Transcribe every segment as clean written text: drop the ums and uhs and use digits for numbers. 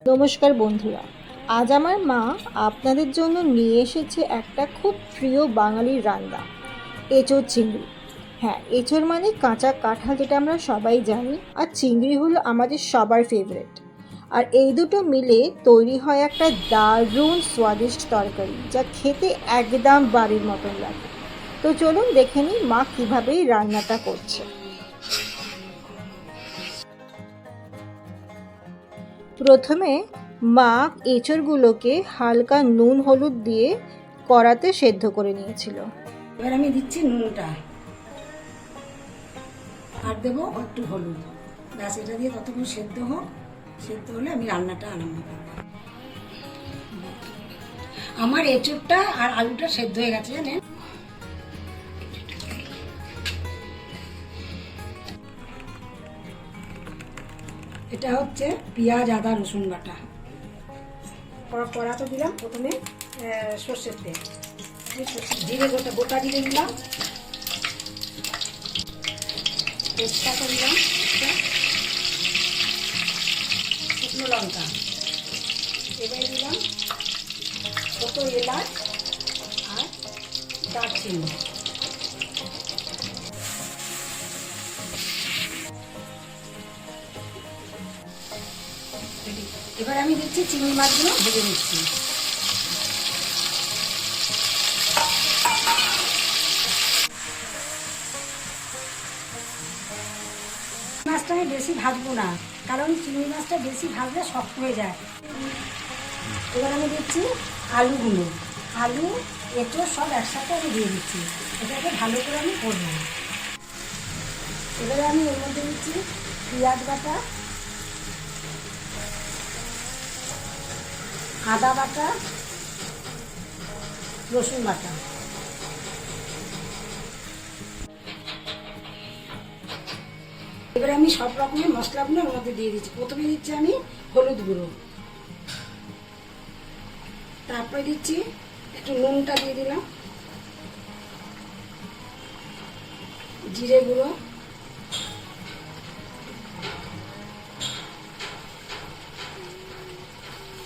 নমস্কার বন্ধুরা, আজ আমার মা আপনাদের জন্য নিয়ে এসেছে একটা খুব প্রিয় বাঙালির রান্না, এঁচোড় চিংড়ি। হ্যাঁ, এঁচোড় মানে কাঁচা কাঁঠাল, যেটা আমরা সবাই জানি, আর চিংড়ি হলো আমাদের সবার ফেভারিট। আর এই দুটো মিলে তৈরি হয় একটা দারুণ স্বাদিষ্ট তরকারি, যা খেতে একদম বাড়ির মতন লাগে। তো চলুন দেখে নিই মা কীভাবে এই রান্নাটা করছে। প্রথমে মা এঁচড়গুলোকে হালকা নুন হলুদ দিয়ে কড়াতে সেদ্ধ করে নিয়েছিল। এবার আমি দিচ্ছি নুনটা আর দেবো একটু হলুদ। ব্যাস, এটা দিয়ে ততক্ষণ সেদ্ধ হোক। সেদ্ধ হলে আমি রান্নাটা আরম্ভ করব। আমার এঁচড়টা আর আলুটা সেদ্ধ হয়ে গেছে জানেন। এটা হচ্ছে পেঁয়াজ, আদা, রসুন বাটা। কড়াতে দিলাম প্রথমে সর্ষের তেল, জিরে, গোটা জিরে দিলাম, তেজপাতা দিলাম, শুকনো লঙ্কা, এবারে দিলাম ছোট এলাচ আর দারচিনি। এবার আমি দিচ্ছি চিংড়ি মাছগুলো ভেজে নিচ্ছি। মাছটা আমি বেশি ভাজবো না, কারণ চিংড়ি মাছটা বেশি ভাজলে শক্ত হয়ে যায়। এবার আমি দিচ্ছি আলুগুলো, আলু এঁচড় সব একসাথে আমি দিয়ে দিচ্ছি। এটাকে ভালো করে আমি করবো। এবারে আমি এর মধ্যে দিচ্ছি পেঁয়াজ বাটা, আদা বাটা, রসুন বাটা। এবারে আমি সব রকমের মশলাগুলো ওর মধ্যে দিয়ে দিচ্ছি। প্রথমে দিচ্ছি আমি হলুদ গুঁড়ো, তারপরে দিচ্ছি একটু নুনটা দিয়ে দিলাম, জিরে গুঁড়ো,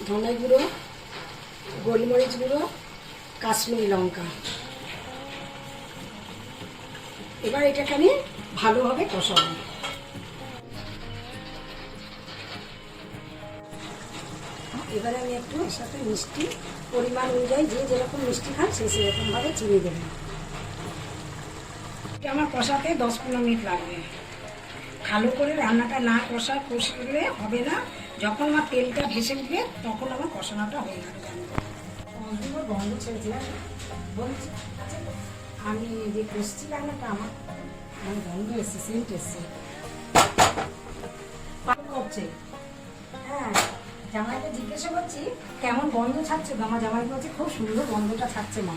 ধনে গুঁড়ো, গোলমরিচ গুঁড়ো, কাশ্মীরি লঙ্কা। এবার এটাকে আমি ভালোভাবে কষাবো। এবারে আমি একটু এর সাথে মিষ্টি পরিমাণ অনুযায়ী, যে যেরকম মিষ্টি খান সে সেরকমভাবে চিনি দেবেন। এটা আমার কষাতে 10-15 মিনিট লাগবে। ভালো করে রান্নাটা না কষলে হবে না। যখন আমার তেলটা ভেসে উঠবে তখন আমার কষানোটা হয়ে যাবে। গন্ধ ছেড়েছিলাম বলছি, আমি যে কষছি রান্নাটা আমার গন্ধ এসছে, সেন্ট এসছে, করছে। হ্যাঁ, জামাইকে জিজ্ঞাসা করছি কেমন গন্ধ ছাড়ছে, আমার জামাই বলছে খুব সুন্দর গন্ধটা ছাড়ছে মা।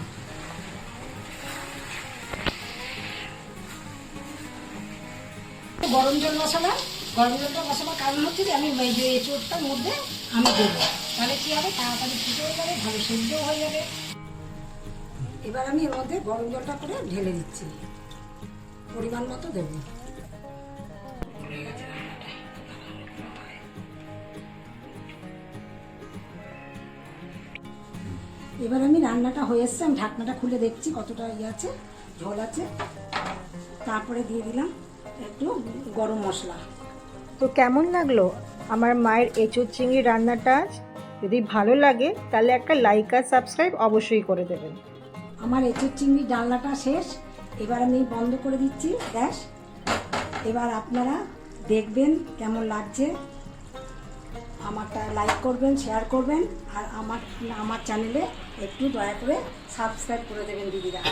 গরম জল মশলার কারণ হচ্ছে যে আমি যে এঁচড়টার মধ্যে আমি দেবো, তাহলে কি হবে, তাড়াতাড়ি ফুটে হয়ে যাবে, ভালো সেদ্ধ হয়ে যাবে। এবার আমি এর মধ্যে গরম জলটা করে ঢেলে দিচ্ছি, পরিমাণ মতো দেবো। এবার আমি রান্নাটা হয়ে এসছে, আমি ঢাকনাটা খুলে দেখছি কতটা আছে, ঝোল আছে। তারপরে দিয়ে দিলাম একটু গরম মশলা। তো কেমন লাগলো আমার মায়ের এঁচোড় চিংড়ি রান্নাটা? যদি ভালো লাগে তাহলে একটা লাইক আর সাবস্ক্রাইব অবশ্যই করে দেবেন। আমার এঁচোড় চিংড়ি ডালনাটা শেষ। এবার আমি বন্ধ করে দিচ্ছি গ্যাস। এবার আপনারা দেখবেন কেমন লাগছে। আমারটা লাইক করবেন, শেয়ার করবেন, আর আমার চ্যানেলে একটু দয়া করে সাবস্ক্রাইব করে দেবেন দিদিরা।